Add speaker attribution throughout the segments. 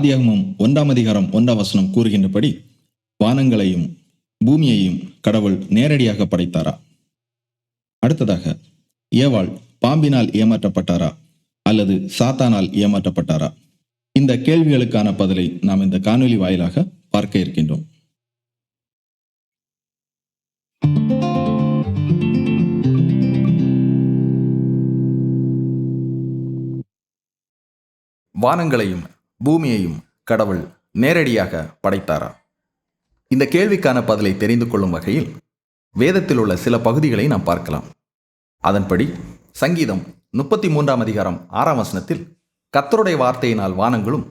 Speaker 1: ஆதியாகமம் 1:1 கூறுகின்றபடி வானங்களையும் பூமியையும் கடவுள் நேரடியாக படைத்தாரா? அடுத்ததாக, ஏவாள் பாம்பினால் ஏமாற்றப்பட்டாரா அல்லது சாத்தானால் ஏமாற்றப்பட்டாரா? இந்த கேள்விகளுக்கான பதிலை நாம் இந்த காணொலி வாயிலாக பார்க்க இருக்கின்றோம். வானங்களையும் பூமியையும் கடவுள் நேரடியாக படைத்தாரா? இந்த கேள்விக்கான பதிலை தெரிந்து கொள்ளும் வகையில் வேதத்தில் உள்ள சில பகுதிகளை நாம் பார்க்கலாம். அதன்படி சங்கீதம் 33:6 கர்த்தருடைய வார்த்தையினால் வானங்களும்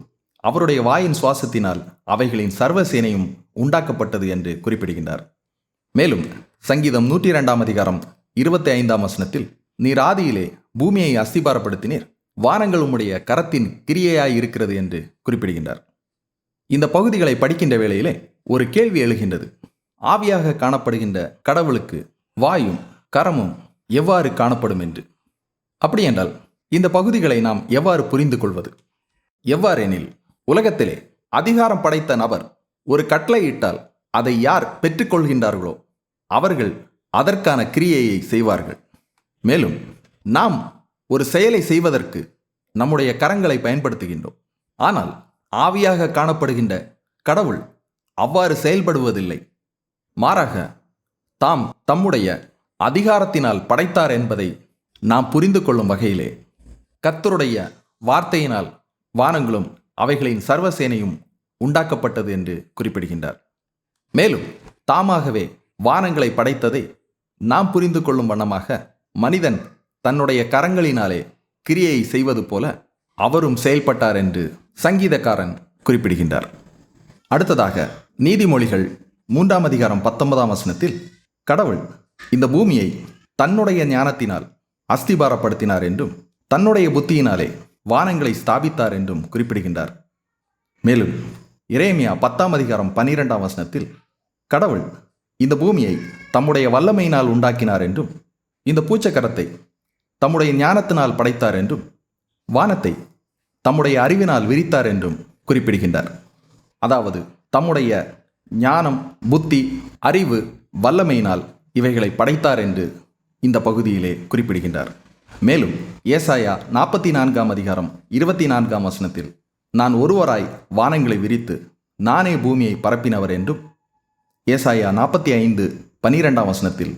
Speaker 1: அவருடைய வாயின் சுவாசத்தினால் அவைகளின் சர்வ சேனையும் உண்டாக்கப்பட்டது என்று குறிப்பிடுகின்றார். மேலும் சங்கீதம் 102:25 நீர் ஆதியிலே பூமியை அஸ்திபாரப்படுத்தினீர், வானங்கள் உம்முடைய கரத்தின் கிரியையாய் இருக்கிறது என்று குறிப்பிடுகின்றார். இந்த பகுதிகளை படிக்கின்ற வேளையிலே ஒரு கேள்வி எழுகின்றது. ஆவியாக காணப்படுகின்ற கடவுளுக்கு வாயும் கரமும் எவ்வாறு காணப்படும் என்று. அப்படியென்றால் இந்த பகுதிகளை நாம் எவ்வாறு புரிந்து கொள்வது? எவ்வாறெனில், உலகத்திலே அதிகாரம் படைத்த நபர் ஒரு கட்டளை இட்டால் அதை யார் பெற்றுக்கொள்கின்றார்களோ அவர்கள் அதற்கான கிரியையை செய்வார்கள். மேலும் நாம் ஒரு செயலை செய்வதற்கு நம்முடைய கரங்களை பயன்படுத்துகின்றோம். ஆனால் ஆவியாக காணப்படுகின்ற கடவுள் அவ்வாறு செயல்படுவதில்லை. மாறாக தாம் தம்முடைய அதிகாரத்தினால் படைத்தார் என்பதை நாம் புரிந்து கொள்ளும் வகையிலே கர்த்தருடைய வார்த்தையினால் வானங்களும் அவைகளின் சர்வசேனையும் உண்டாக்கப்பட்டது என்று குறிப்பிடுகின்றார். மேலும் தாமாகவே வானங்களை படைத்ததை நாம் புரிந்து கொள்ளும் வண்ணமாக மனிதன் தன்னுடைய கரங்களினாலே கிரியையை செய்வது போல அவரும் செயல்பட்டார் என்று சங்கீதக்காரன் குறிப்பிடுகின்றார். அடுத்ததாக நீதிமொழிகள் 3:19 கடவுள் இந்த பூமியை தன்னுடைய ஞானத்தினால் அஸ்திபாரப்படுத்தினார் என்றும் தன்னுடைய புத்தியினாலே வானங்களை ஸ்தாபித்தார் என்றும் குறிப்பிடுகின்றார். மேலும் எரேமியா 10:12 கடவுள் இந்த பூமியை தம்முடைய வல்லமையினால் உண்டாக்கினார் என்றும் இந்த பூச்சக்கரத்தை தம்முடைய ஞானத்தினால் படைத்தார் என்றும் வானத்தை தம்முடைய அறிவினால் விரித்தார் என்றும் குறிப்பிடுகின்றார். அதாவது தம்முடைய ஞானம், புத்தி, அறிவு, வல்லமையினால் இவைகளை படைத்தார் என்று இந்த பகுதியிலே குறிப்பிடுகின்றார். மேலும் ஏசாயா 44:24 நான் ஒருவராய் வானங்களை விரித்து நானே பூமியை பரப்பினவர் என்றும் ஏசாயா 45:12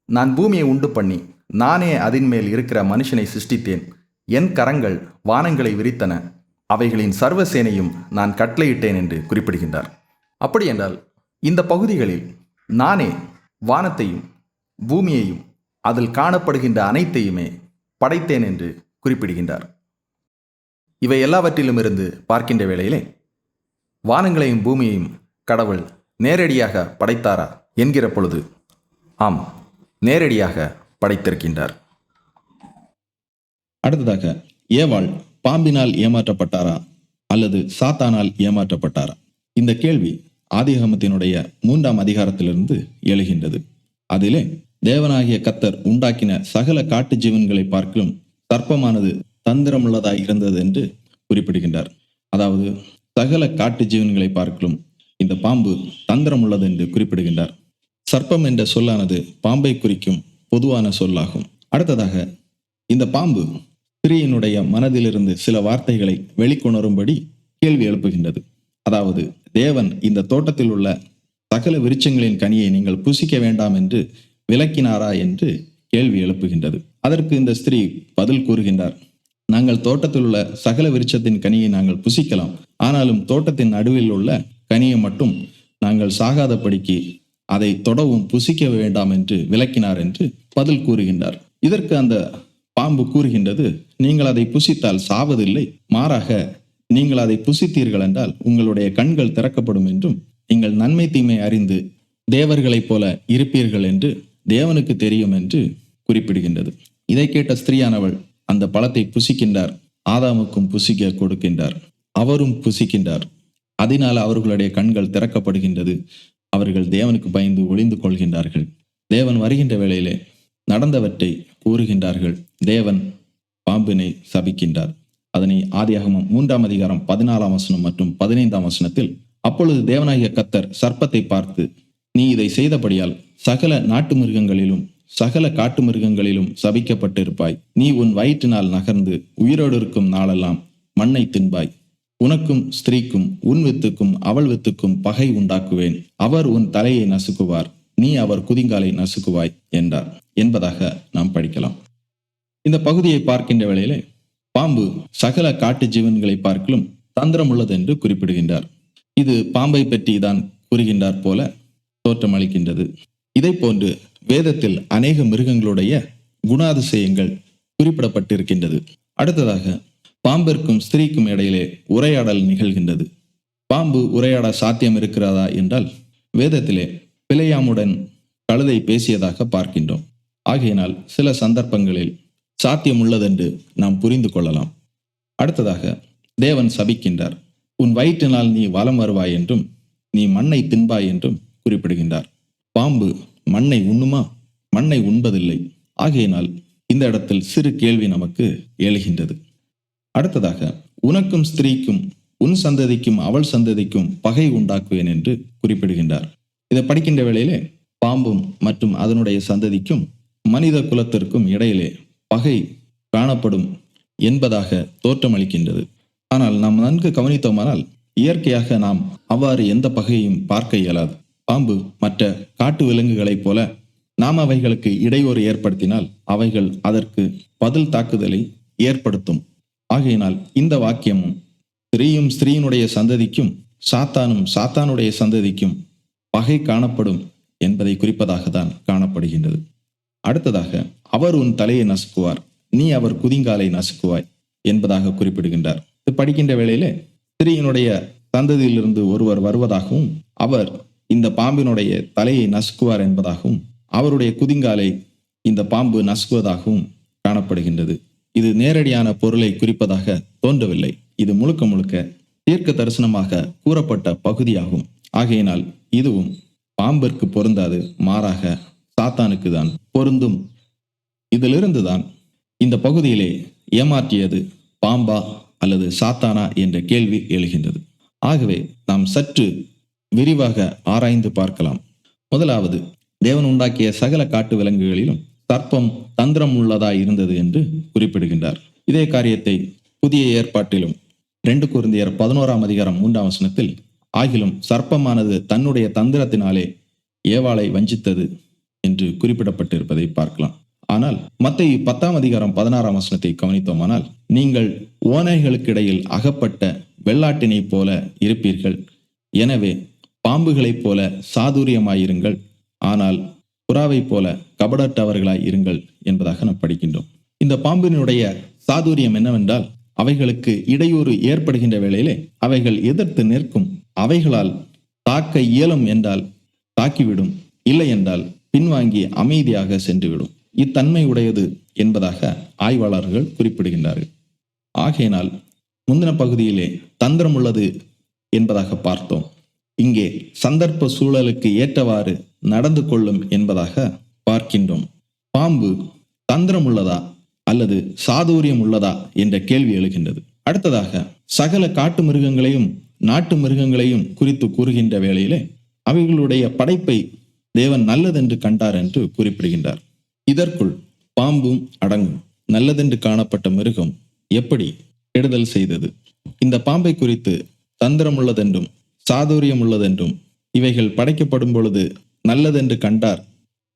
Speaker 1: நான் பூமியை உண்டு பண்ணி நானே அதன் மேல் இருக்கிற மனுஷனை சிருஷ்டித்தேன், என் கரங்கள் வானங்களை விரித்தன, அவைகளின் சர்வசேனையும் நான் கட்டளையிட்டேன் என்று குறிப்பிடுகின்றார். அப்படியென்றால் இந்த பகுதிகளில் நானே வானத்தையும் பூமியையும் அதில் காணப்படுகின்ற அனைத்தையுமே படைத்தேன் என்று குறிப்பிடுகின்றார். இவை எல்லாவற்றிலும் இருந்து பார்க்கின்ற வேளையிலே வானங்களையும் பூமியையும் கடவுள் நேரடியாக படைத்தாரா என்கிற பொழுது ஆம், நேரடியாக படைத்திருக்கின்றார். அடுத்ததாக, ஏவாள் பாம்பினால் ஏமாற்றப்பட்டாரா அல்லது சாத்தானால் ஏமாற்றப்பட்டாரா? இந்த கேள்வி ஆதியாகமத்தினுடைய 3 எழுகின்றது. அதிலே தேவனாகிய கர்த்தர் உண்டாக்கின சகல காட்டு ஜீவன்களை பார்க்கலும் சர்ப்பமானது தந்திரமுள்ளதாய் இருந்தது என்று குறிப்பிடுகின்றார். அதாவது சகல காட்டு ஜீவன்களை பார்க்கலும் இந்த பாம்பு தந்திரமுள்ளது என்று குறிப்பிடுகின்றார். சர்ப்பம் என்ற சொல்லானது பாம்பை குறிக்கும் பொதுவான சொல்லாகும். அடுத்ததாக, இந்த பாம்பு ஸ்திரீயினுடைய மனதிலிருந்து சில வார்த்தைகளை வெளிக்கொணரும்படி கேள்வி எழுப்புகின்றது. அதாவது தேவன் இந்த தோட்டத்தில் உள்ள சகல விருட்சங்களின் கனியை நீங்கள் புசிக்க வேண்டாம் என்று விலக்கினாரா என்று கேள்வி எழுப்புகின்றது. அதற்கு இந்த ஸ்திரீ பதில் கூறுகின்றார், நாங்கள் தோட்டத்தில் உள்ள சகல விருட்சத்தின் கனியை நாங்கள் புசிக்கலாம், ஆனாலும் தோட்டத்தின் நடுவில் உள்ள கனியை மட்டும் நாங்கள் சாகாதபடிக்கு அதை தொடவும் புசிக்க வேண்டாம் என்று விலக்கினார் என்று பதில் கூறுகின்றார். இதற்கு அந்த பாம்பு கூறுகின்றது, நீங்கள் அதை புசித்தால் சாவதில்லை, மாறாக நீங்கள் அதை புசித்தீர்கள் என்றால் உங்களுடைய கண்கள் திறக்கப்படும் என்றும் நீங்கள் நன்மை தீமை அறிந்து தேவர்களைப் போல இருப்பீர்கள் என்று தேவனுக்கு தெரியும் என்று குறிப்பிடுகின்றது. இதை கேட்ட ஸ்திரீயானவள் அந்த பழத்தை புசிக்கின்றார், ஆதாமுக்கும் புசிக்க கொடுக்கின்றார், அவரும் புசிக்கின்றார். அதனால் அவர்களுடைய கண்கள் திறக்கப்படுகின்றது. அவர்கள் தேவனுக்கு பயந்து ஒளிந்து கொள்கின்றார்கள். தேவன் வருகின்ற வேளையிலே நடந்தவற்றை கூறுகின்றார்கள். தேவன் பாம்பினை சபிக்கின்றார். அதனை ஆதியாகமம் 3 அதிகாரம் 14 மற்றும் 15 அப்பொழுது தேவனாகிய கர்த்தர் சர்ப்பத்தை பார்த்து, நீ இதை செய்தபடியால் சகல நாட்டு மிருகங்களிலும் சகல காட்டு மிருகங்களிலும் சபிக்கப்பட்டிருப்பாய். நீ உன் வயிற்றினால் நகர்ந்து உயிரோடு இருக்கும் நாளெல்லாம் மண்ணை தின்பாய். உனக்கும் ஸ்திரீக்கும் உன் வித்துக்கும் அவள் வித்துக்கும் பகை உண்டாக்குவேன். அவர் உன் தலையை நசுக்குவார், நீ அவர் குதிங்காலை நசுக்குவாய் என்றார் என்பதாக நாம் படிக்கலாம். இந்த பகுதியை பார்க்கின்ற வேளையிலே பாம்பு சகல காட்டு ஜீவன்களை பார்க்கலும் தந்திரம் உள்ளது என்று குறிப்பிடுகின்றார். இது பாம்பை பற்றி தான் கூறுகின்றார் போல தோற்றமளிக்கின்றது. இதை போன்று வேதத்தில் அநேக மிருகங்களுடைய குணாதிசயங்கள் குறிப்பிடப்பட்டிருக்கின்றது. அடுத்ததாக பாம்பிற்கும் ஸ்திரீக்கும் இடையிலே உரையாடல் நிகழ்கின்றது. பாம்பு உரையாட சாத்தியம் இருக்கிறதா என்றால் வேதத்திலே பிலேயாமுடன் கழுதை பேசியதாக பார்க்கின்றோம். ஆகையினால் சில சந்தர்ப்பங்களில் சாத்தியம் உள்ளதென்று நாம் புரிந்து கொள்ளலாம். அடுத்ததாக தேவன் சபிக்கின்றார். உன் வயிற்றினால் நீ வலம் வருவாய் என்றும் நீ மண்ணை தின்பாய் என்றும் குறிப்பிடுகின்றார். பாம்பு மண்ணை உண்ணுமா? மண்ணை உண்பதில்லை. ஆகையினால் இந்த இடத்தில் சிறு கேள்வி நமக்கு எழுகின்றது. அடுத்ததாக உனக்கும் ஸ்திரீக்கும் உன் சந்ததிக்கும் அவள் சந்ததிக்கும் பகை உண்டாக்குவேன் என்று குறிப்பிடுகின்றார். இதை படிக்கின்ற வேளையிலே பாம்பும் மற்றும் அதனுடைய சந்ததிக்கும் மனித குலத்திற்கும் இடையிலே பகை காணப்படும் என்பதாக தோற்றமளிக்கின்றது. ஆனால் நாம் நன்கு கவனித்தோமானால் இயற்கையாக நாம் அவ்வாறு எந்த பகையையும் பார்க்க இயலாது. பாம்பு மற்ற காட்டு விலங்குகளைப் போல நாம் அவைகளுக்கு இடையூறு ஏற்படுத்தினால் அவைகள் அதற்கு பதில் தாக்குதலை ஏற்படுத்தும். ஆகையினால் இந்த வாக்கியமும் ஸ்திரீயும் ஸ்திரீயினுடைய சந்ததிக்கும் சாத்தானும் சாத்தானுடைய சந்ததிக்கும் பகை காணப்படும் என்பதை குறிப்பதாக தான் காணப்படுகின்றது. அடுத்ததாக அவர் உன் தலையை நசுக்குவார், நீ அவர் குதிங்காலை நசுக்குவாய் என்பதாக குறிப்பிடுகின்றார். இது படிக்கின்ற வேளையிலே ஸ்திரீயினுடைய சந்ததியிலிருந்து ஒருவர் வருவதாகவும் அவர் இந்த பாம்பினுடைய தலையை நசுக்குவார் என்பதாகவும் அவருடைய குதிங்காலை இந்த பாம்பு நசுக்குவதாகவும் காணப்படுகின்றது. இது நேரடியான பொருளை குறிப்பதாக தோன்றவில்லை. இது முழுக்க முழுக்க தீர்க்க தரிசனமாக கூறப்பட்ட பகுதியாகும். ஆகையினால் இதுவும் பாம்பிற்கு பொருந்தாது, மாறாக சாத்தானுக்கு தான் பொருந்தும். இதிலிருந்து தான் இந்த பகுதியிலே ஏமாற்றியது பாம்பா அல்லது சாத்தானா என்ற கேள்வி எழுகின்றது. ஆகவே நாம் சற்று விரிவாக ஆராய்ந்து பார்க்கலாம். முதலாவது, தேவன் உண்டாக்கிய சகல காட்டு விலங்குகளிலும் சர்ப்பம் தந்திரம் உள்ளதா இருந்தது என்று குறிப்பிடுகின்றார். இதே காரியத்தை புதிய ஏற்பாட்டிலும் 2 கொரிந்தியர் 11 அதிகாரம் 3 ஆகிலும் சர்ப்பமானது தன்னுடைய தந்திரத்தினாலே ஏவாளை வஞ்சித்தது என்று குறிப்பிடப்பட்டிருப்பதை பார்க்கலாம். ஆனால் மத்தேயு 10 அதிகாரம் 16 கவனித்தோமானால், நீங்கள் ஓநாய்களுக்கிடையில் அகப்பட்ட வெள்ளாட்டினை போல இருப்பீர்கள், எனவே பாம்புகளைப் போல சாதுரியமாயிருங்கள், ஆனால் புறாவை போல கபடற்றவர்களாய் இருங்கள் என்பதாக நாம் படிக்கின்றோம். இந்த பாம்பினுடைய சாதுரியம் என்னவென்றால், அவைகளுக்கு இடையூறு ஏற்படுகின்ற வேளையிலே அவைகள் எதிர்த்து நிற்கும். அவைகளால் தாக்க இயலும் என்றால் தாக்கிவிடும், இல்லை என்றால் பின்வாங்கி அமைதியாக சென்றுவிடும். இத்தன்மை உடையது என்பதாக ஆய்வாளர்கள் குறிப்பிடுகின்றார்கள். ஆகையினால் முந்தின பகுதியிலே தந்திரம் உள்ளது என்பதாக பார்த்தோம். இங்கே சந்தர்ப்ப சூழலுக்கு ஏற்றவாறு நடந்து கொள்ளும் என்பதாக பார்க்கின்றோம். பாம்பு தந்திரம் உள்ளதா அல்லது சாதுரியம் உள்ளதா என்ற கேள்வி எழுகின்றது. அடுத்ததாக சகல காட்டு மிருகங்களையும் நாட்டு மிருகங்களையும் குறித்து கூறுகின்ற வேளையிலே அவைகளுடைய படைப்பை தேவன் நல்லதென்று கண்டார் என்று குறிப்பிடுகின்றார். இதற்குள் பாம்பும் அடங்கும். நல்லதென்று காணப்பட்ட மிருகம் எப்படி கெடுதல் செய்தது? இந்த பாம்பை குறித்து தந்திரம் உள்ளதென்றும் சாதுரியம் உள்ளதென்றும் இவைகள் படைக்கப்படும் பொழுது நல்லதென்று கண்டார்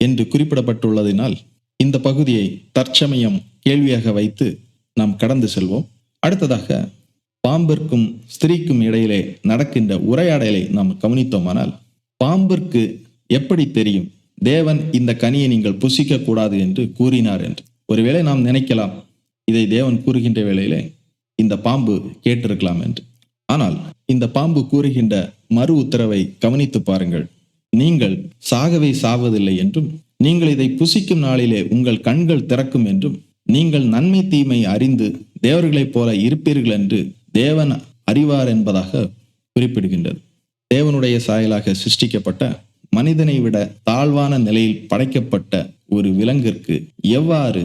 Speaker 1: என்று குறிப்பிடப்பட்டுள்ளதினால் இந்த பகுதியை தற்சமயம் கேள்வியாக வைத்து நாம் கடந்து செல்வோம். அடுத்ததாக பாம்பிற்கும் ஸ்திரீக்கும் இடையிலே நடக்கின்ற உரையாடலை நாம் கவனித்தோமானால், பாம்பிற்கு எப்படி தெரியும் தேவன் இந்த கனியை நீங்கள் புசிக்க கூடாது என்று கூறினார் என்று? ஒருவேளை நாம் நினைக்கலாம், இதை தேவன் கூறுகின்ற வேளையிலே இந்த பாம்பு கேட்டிருக்கலாம் என்று. ஆனால் இந்த பாம்பு கூறுகின்ற மறு உத்தரவை கவனித்து பாருங்கள். நீங்கள் சாகவே சாவதில்லை என்றும், நீங்கள் இதை புசிக்கும் நாளிலே உங்கள் கண்கள் திறக்கும் என்றும், நீங்கள் நன்மை தீமை அறிந்து தேவர்களைப் போல இருப்பீர்கள் என்று தேவன் அறிவார் என்பதாக குறிப்பிடுகின்றது. தேவனுடைய சாயலாக சிருஷ்டிக்கப்பட்ட மனிதனை விட தாழ்வான நிலையில் படைக்கப்பட்ட ஒரு விலங்கிற்கு எவ்வாறு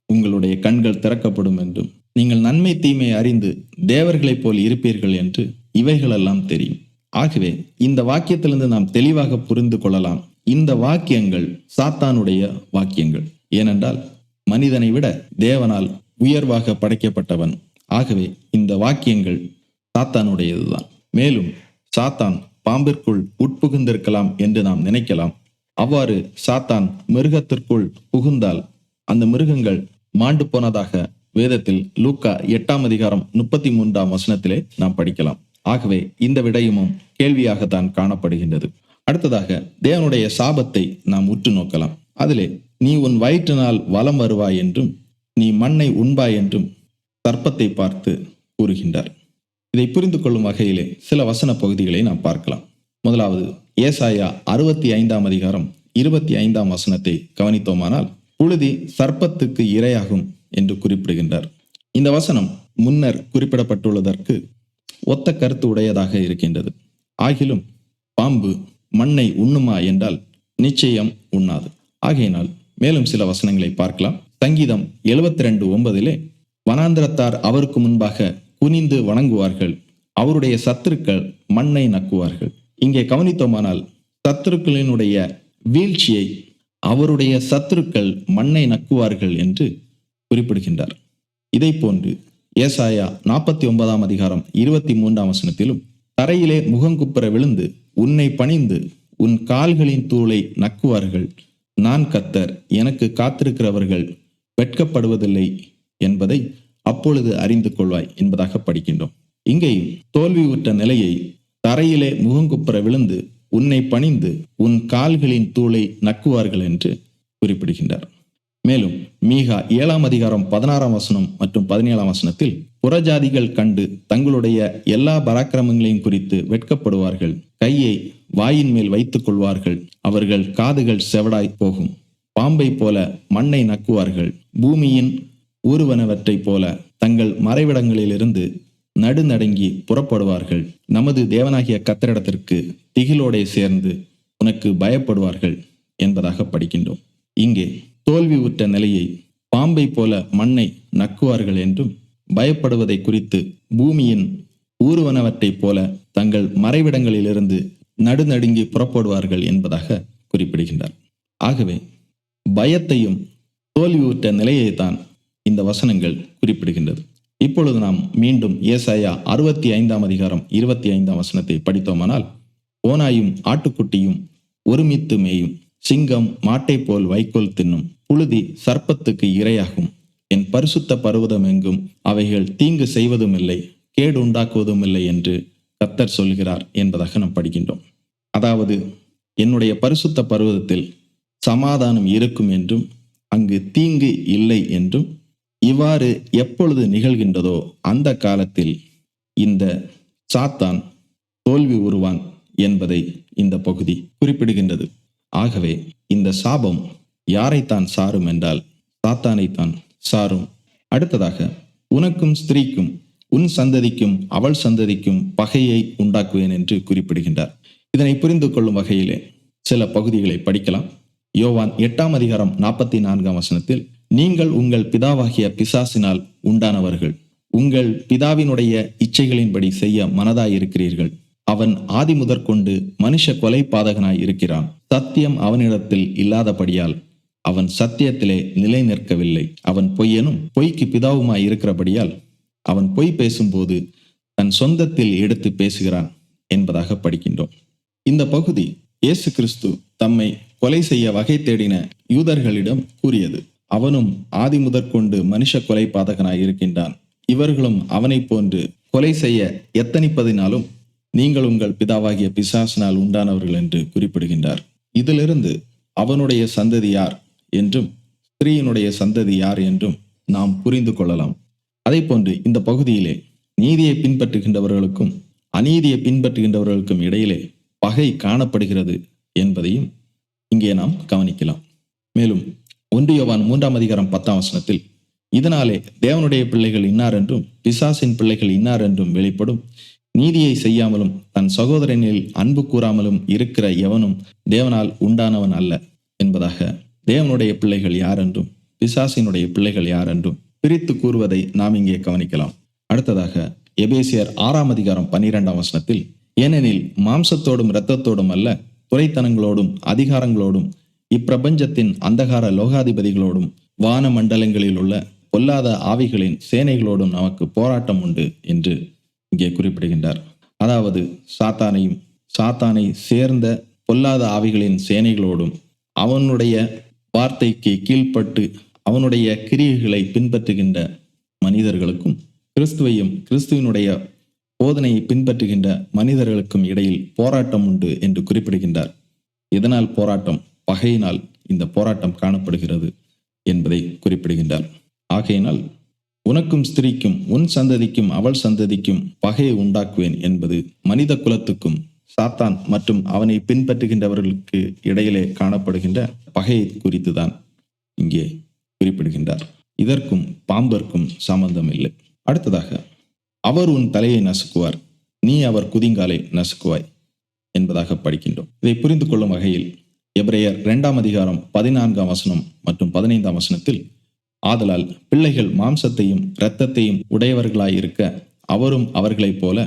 Speaker 1: உங்களுடைய கண்கள் திறக்கப்படும் என்றும் நீங்கள் நன்மை தீமை அறிந்து தேவர்களைப் போல் இருப்பீர்கள் என்று இவைகளெல்லாம் தெரியும். ஆகவே இந்த வாக்கியத்திலிருந்து நாம் தெளிவாக புரிந்து கொள்ளலாம், இந்த வாக்கியங்கள் சாத்தானுடைய வாக்கியங்கள். ஏனென்றால் மனிதனை விட தேவனால் உயர்வாக படைக்கப்பட்டவன். ஆகவே இந்த வாக்கியங்கள் சாத்தானுடையதுதான். மேலும் சாத்தான் பாம்பிற்குள் உட்புகுந்திருக்கலாம் என்று நாம் நினைக்கலாம். அவ்வாறு சாத்தான் மிருகத்திற்குள் புகுந்தால் அந்த மிருகங்கள் மாண்டு போனதாக வேதத்தில் லூக்கா 8:33 நாம் படிக்கலாம். ஆகவே இந்த விடயமும் கேள்வியாகத்தான் காணப்படுகின்றது. அடுத்ததாக தேவனுடைய சாபத்தை நாம் உற்று நோக்கலாம். அதிலே நீ உன் வயிற்றினால் வலம் வருவாய் என்றும் நீ மண்ணை உண்பாய் என்றும் சர்ப்பத்தை பார்த்து கூறுகின்றார். இதை புரிந்து கொள்ளும் வகையிலே சில வசன பகுதிகளை நாம் பார்க்கலாம். முதலாவது ஏசாயா 65:25 கவனித்தோமானால், புழுதி சர்ப்பத்துக்கு இரையாகும் என்று குறிப்பிடுகின்றார். இந்த வசனம் முன்னர் குறிப்பிடப்பட்டுள்ளதற்கு ஒத்த கருத்து உடையதாக இருக்கின்றது. ஆகிலும் பாம்பு மண்ணை உண்ணுமா என்றால் நிச்சயம் உண்ணாது. ஆகையினால் மேலும் சில வசனங்களை பார்க்கலாம். சங்கீதம் 72:9 வனாந்திரத்தார் அவருக்கு முன்பாக குனிந்து வணங்குவார்கள், அவருடைய சத்துருக்கள் மண்ணை நக்குவார்கள். இங்கே கவனித்தோமானால் சத்துருக்களினுடைய வீழ்ச்சியை அவருடைய சத்துருக்கள் மண்ணை நக்குவார்கள் என்று குறிப்பிடுகின்றார். இதை போன்று ஏசாயா 49:23 தரையிலே முகங்குப்புற விழுந்து உன்னை பணிந்து உன் கால்களின் தூளை நக்குவார்கள், நான் கர்த்தர், எனக்கு காத்திருக்கிறவர்கள் வெட்கப்படுவதில்லை என்பதை அப்பொழுது அறிந்து கொள்வாய் என்பதாக படிக்கின்றோம். இங்கேயும் தோல்வியுற்ற நிலையை தரையிலே முகங்குப்புற விழுந்து உன்னை பணிந்து உன் கால்களின் தூளை நக்குவார்கள் என்று குறிப்பிடுகின்றார். மேலும் மீகா 7:16 மற்றும் 17 புறஜாதிகள் கண்டு தங்களுடைய எல்லா பராக்கிரமங்களையும் குறித்து வெட்கப்படுவார்கள், கையை வாயின் மேல் வைத்துக் கொள்வார்கள், அவர்கள் காதுகள் செவடாய் போகும், பாம்பை போல மண்ணை நக்குவார்கள், பூமியின் ஊறுவனவற்றைப் போல தங்கள் மறைவிடங்களிலிருந்து நடுநடுங்கி புறப்படுவார்கள், நமது தேவனாகிய கர்த்தரிடத்திற்கு திகிலோடே சேர்ந்து உனக்கு பயப்படுவார்கள் என்பதாக படிக்கின்றோம். இங்கே தோல்வி உற்ற நிலையை பாம்பை போல மண்ணை நக்குவார்கள் என்றும், பயப்படுவதை குறித்து பூமியின் ஊறுவனவற்றைப் போல தங்கள் மறைவிடங்களிலிருந்து நடுநடுங்கி புறப்படுவார்கள் என்பதாக குறிப்பிடுகின்றார். ஆகவே பயத்தையும் தோல்வியுற்ற நிலையைத்தான் இந்த வசனங்கள் குறிப்பிடுகின்றது. இப்பொழுது நாம் மீண்டும் ஏசாயா 65:25 படித்தோமானால், ஓனாயும் ஆட்டுக்குட்டியும் ஒருமித்து மேயும், சிங்கம் மாட்டை போல் வைக்கோல் தின்னும், புழுதி சர்ப்பத்துக்கு இரையாகும், என் பரிசுத்த பர்வதம் எங்கும் அவைகள் தீங்கு செய்வதும் இல்லை, கேடு உண்டாக்குவதும் இல்லை என்று கர்த்தர் சொல்கிறார் என்பதாக நாம் படிக்கின்றோம். அதாவது என்னுடைய பரிசுத்த பர்வதத்தில் சமாதானம் இருக்கும் என்றும் அங்கு தீங்கு இல்லை என்றும், இவ்வாறு எப்பொழுது நிகழ்கின்றதோ அந்த காலத்தில் இந்த சாத்தான் தோல்வி உருவான் என்பதை இந்த பகுதி குறிப்பிடுகின்றது. ஆகவே இந்த சாபம் யாரைத்தான் சாரும் என்றால் சாத்தானைத்தான் சாரும். அடுத்ததாக உனக்கும் ஸ்திரீக்கும் உன் சந்ததிக்கும் அவள் சந்ததிக்கும் பகையை உண்டாக்குவேன் என்று குறிப்பிடுகின்றார். இதனை புரிந்து கொள்ளும் வகையிலே சில பகுதிகளை படிக்கலாம். யோவான் 8:44 நீங்கள் உங்கள் பிதாவாகிய பிசாசினால் உண்டானவர்கள், உங்கள் பிதாவினுடைய இச்சைகளின்படி செய்ய மனதாயிருக்கிறீர்கள். அவன் ஆதி முதற்கொண்டு மனுஷ கொலை பாதகனாய் இருக்கிறான். சத்தியம் அவனிடத்தில் இல்லாதபடியால் அவன் சத்தியத்திலே நிலை நிற்கவில்லை. அவன் பொய்யனும் பொய்க்கு பிதாவுமாய் இருக்கிறபடியால் அவன் பொய் பேசும்போது தன் சொந்தத்தில் எடுத்து பேசுகிறான் என்பதாக படிக்கின்றோம். இந்த பகுதி இயேசு கிறிஸ்து தம்மை கொலை செய்ய வகை தேடின யூதர்களிடம் கூறியது. அவனும் ஆதி முதற்கொண்டு மனுஷ கொலை பாதகனாய் இருக்கின்றான், இவர்களும் அவனை போன்று கொலை செய்ய எத்தனிப்பதினாலும் நீங்கள் உங்கள் பிதாவாகிய பிசாசினால் உண்டானவர்கள் என்று குறிப்பிடுகின்றார். இதிலிருந்து அவனுடைய சந்ததி யார் என்றும் ஸ்திரீயினுடைய சந்ததி யார் என்றும் நாம் புரிந்து கொள்ளலாம். அதே போன்று இந்த பகுதியிலே நீதியை பின்பற்றுகின்றவர்களுக்கும் அநீதியை பின்பற்றுகின்றவர்களுக்கும் இடையிலே பகை காணப்படுகிறது என்பதையும் இங்கே நாம் கவனிக்கலாம். மேலும் 1 யோவான் 3:10 இதனாலே தேவனுடைய பிள்ளைகள் இன்னார் என்றும் பிசாசின் பிள்ளைகள் இன்னார் என்றும் வெளிப்படும், நீதியை செய்யாமலும் தன் சகோதரனில் அன்பு கூறாமலும் இருக்கிற எவனும் தேவனால் உண்டானவன் அல்ல என்பதாக தேவனுடைய பிள்ளைகள் யார் என்றும் பிசாசினுடைய பிள்ளைகள் யார் என்றும் பிரித்து கூறுவதை நாம் இங்கே கவனிக்கலாம். அடுத்ததாக எபேசியர் 6:12 ஏனெனில் மாம்சத்தோடும் இரத்தத்தோடும் அல்ல, துரைத்தனங்களோடும் அதிகாரங்களோடும் இப்பிரபஞ்சத்தின் அந்தகார லோகாதிபதிகளோடும் வான மண்டலங்களில் உள்ள பொல்லாத ஆவிகளின் சேனைகளோடும் நமக்கு போராட்டம் உண்டு என்று இங்கே குறிப்பிடுகின்றார். அதாவது சாத்தானை சேர்ந்த பொல்லாத ஆவிகளின் சேனைகளோடும் அவனுடைய வார்த்தைக்கு கீழ்ப்பட்டு அவனுடைய கிரியைகளை பின்பற்றுகின்ற மனிதர்களுக்கும் கிறிஸ்துவையும் கிறிஸ்துவனுடைய போதனையை பின்பற்றுகின்ற மனிதர்களுக்கும் இடையில் போராட்டம் உண்டு என்று குறிப்பிடுகின்றார். இதனால் போராட்டம், பகையினால் இந்த போராட்டம் காணப்படுகிறது என்பதை குறிப்பிடுகின்றார். ஆகையினால் உனக்கும் ஸ்திரீக்கும் உன் சந்ததிக்கும் அவள் சந்ததிக்கும் பகையை உண்டாக்குவேன் என்பது மனித குலத்துக்கும் சாத்தான் மற்றும் அவனை பின்பற்றுகின்றவர்களுக்கு இடையிலே காணப்படுகின்ற பகையை குறித்துதான் இங்கே குறிப்பிடுகின்றார். இதற்கும் பாம்பிற்கும் சம்பந்தம் இல்லை. அடுத்ததாக, அவர் உன் தலையை நசுக்குவார், நீ அவர் குதிங்காலை நசுக்குவாய் என்பதாக படிக்கின்றோம். இதை புரிந்து கொள்ளும் வகையில் எபிரேயர் 2:14 மற்றும் 15 ஆதலால் பிள்ளைகள் மாம்சத்தையும் இரத்தத்தையும் உடையவர்களாயிருக்க அவரும் அவர்களைப் போல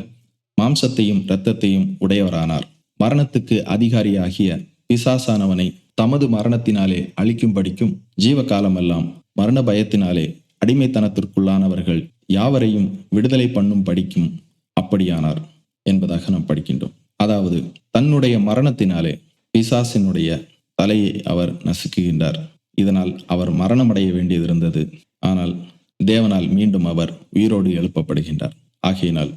Speaker 1: மாம்சத்தையும் இரத்தத்தையும் உடையவரானார். மரணத்துக்கு அதிகாரியாகிய பிசாசானவனை தமது மரணத்தினாலே அழிக்கும்படிக்கும் ஜீவகாலமெல்லாம் மரண பயத்தினாலே அடிமைத்தனத்திற்குள்ளானவர்கள் யாவரையும் விடுதலை பண்ணும் படிக்கும் அப்படியானார் என்பதாக நாம் படிக்கின்றோம். அதாவது தன்னுடைய மரணத்தினாலே பிசாசினுடைய தலையை அவர் நசுக்குகின்றார். இதனால் அவர் மரணமடைய வேண்டியது இருந்தது. ஆனால் தேவனால் மீண்டும் அவர் உயிரோடு எழுப்பப்படுகின்றார். ஆகையினால்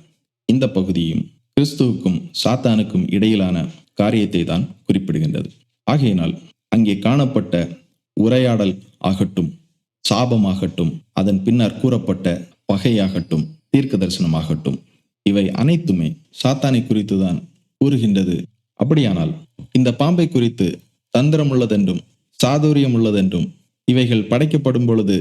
Speaker 1: இந்த பகுதியும் கிறிஸ்துவுக்கும் சாத்தானுக்கும் இடையிலான காரியத்தை தான் குறிப்பிடுகின்றது. ஆகையினால் அங்கே காணப்பட்ட உரையாடல் ஆகட்டும், சாபமாகட்டும், அதன் பின்னர் கூறப்பட்ட பகையாகட்டும், தீர்க்க தரிசனமாகட்டும், இவை அனைத்துமே சாத்தானை குறித்து தான் கூறுகின்றது. அப்படியானால் இந்த பாம்பை குறித்து தந்திரம் உள்ளதென்றும் சாதுரியம் உள்ளதென்றும் இவைகள் படைக்கப்படும் பொழுது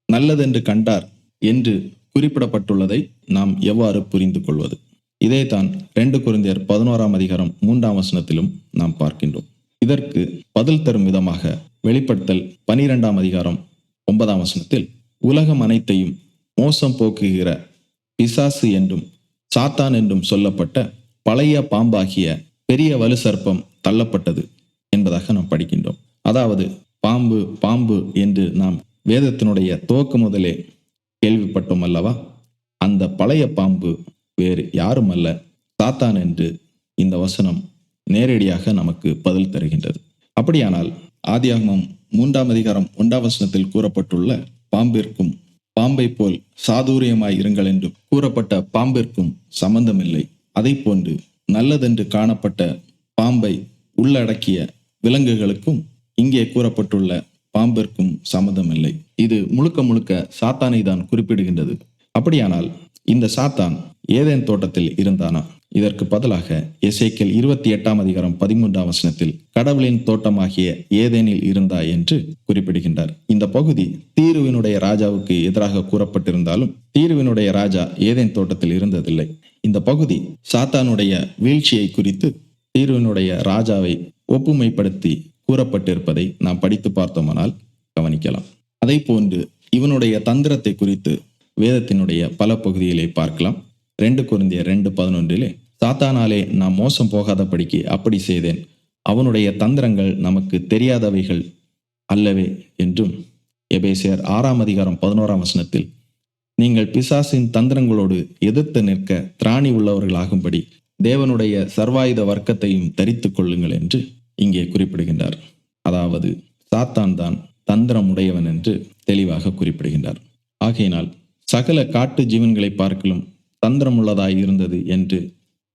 Speaker 1: நல்லதென்று கண்டார் என்று குறிப்பிடப்பட்டுள்ளதை நாம் எவ்வாறு புரிந்து கொள்வது? இதைத்தான் 2 கொரிந்தியர் 11:3 நாம் பார்க்கின்றோம். இதற்கு பதில் தரும் விதமாக வெளிப்படுத்தல் 12:9 உலகம் அனைத்தையும் மோசம் போக்குகிற பிசாசு என்றும் சாத்தான் என்றும் சொல்லப்பட்ட பழைய பாம்பாகிய பெரிய வலு சர்ப்பம் தள்ளப்பட்டது என்பதாக நாம் படிக்கின்றோம். அதாவது பாம்பு பாம்பு என்று நாம் வேதத்தினுடைய துவக்க முதலே கேள்விப்பட்டோம் அல்லவா? அந்த பழைய பாம்பு வேறு யாரும் அல்ல, சாத்தான் என்று இந்த வசனம் நேரடியாக நமக்கு பதில் தருகின்றது. அப்படியானால் ஆதியாகமம் 3:1 கூறப்பட்டுள்ள பாம்பிற்கும் பாம்பை போல் சாதுரியமாய் இருங்கள் என்று கூறப்பட்ட பாம்பிற்கும் சம்பந்தமில்லை. அதை போன்று நல்லதென்று காணப்பட்ட பாம்பை உள்ளடக்கிய விலங்குகளுக்கும் இங்கே கூறப்பட்டுள்ள பாம்பிற்கும் சம்மதமில்லை. இது முழுக்க முழுக்க சாத்தானை தான் குறிப்பிடுகின்றது. அப்படியானால் இந்த சாத்தான் ஏதேன் தோட்டத்தில் இருந்தானா? இதற்கு பதிலாக எசேக்கியேல் 28:13 கடவுளின் தோட்டமாகிய ஏதேனில் இருந்தா என்று குறிப்பிடுகின்றார். இந்த பகுதி தீருவினுடைய ராஜாவுக்கு எதிராக கூறப்பட்டிருந்தாலும் தீருவினுடைய ராஜா ஏதேன் தோட்டத்தில் இருந்ததில்லை. இந்த பகுதி சாத்தானுடைய வீழ்ச்சியை குறித்து தீருவினுடைய ராஜாவை ஒப்புமைப்படுத்தி கூறப்பட்டிருப்பதை நாம் படித்து பார்த்தோமானால் கவனிக்கலாம். அதை போன்று இவனுடைய தந்திரத்தை குறித்து வேதத்தினுடைய பல பகுதிகளை பார்க்கலாம். 2 கொரிந்தியர் 2:11 சாத்தானாலே நாம் மோசம் போகாதபடிக்கு அப்படி செய்தேன், அவனுடைய தந்திரங்கள் நமக்கு தெரியாதவைகள் அல்லவே என்றும் எபேசியர் 6:11 நீங்கள் பிசாசின் தந்திரங்களோடு எதிர்த்து நிற்க திராணி உள்ளவர்களாகும்படி தேவனுடைய சர்வாயுத வர்க்கத்தையும் தரித்து கொள்ளுங்கள் என்று இங்கே குறிப்பிடுகின்றார். அதாவது சாத்தான் தான் தந்திரம் உடையவன் என்று தெளிவாக குறிப்பிடுகின்றார். ஆகையினால் சகல காட்டு ஜீவன்களை பார்க்கலும் தந்திரம் உள்ளதாய் இருந்தது என்று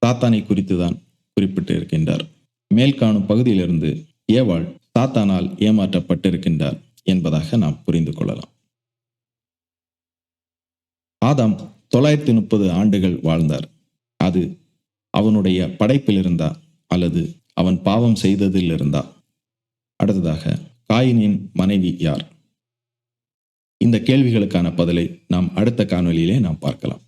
Speaker 1: சாத்தானை குறித்துதான் குறிப்பிட்டு இருக்கின்றார். மேல்காணும் பகுதியிலிருந்து ஏவாள் சாத்தானால் ஏமாற்றப்பட்டிருக்கின்றார் என்பதாக நாம் புரிந்து கொள்ளலாம். ஆதாம் 930 ஆண்டுகள் வாழ்ந்தார். அது அவனுடைய படைப்பில் இருந்தா அல்லது அவன் பாவம் செய்ததில் இருந்தா? அடுத்ததாக காயினின் மனைவி யார்? இந்த கேள்விகளுக்கான பதிலை நாம் அடுத்த காணொளியிலே நாம் பார்க்கலாம்.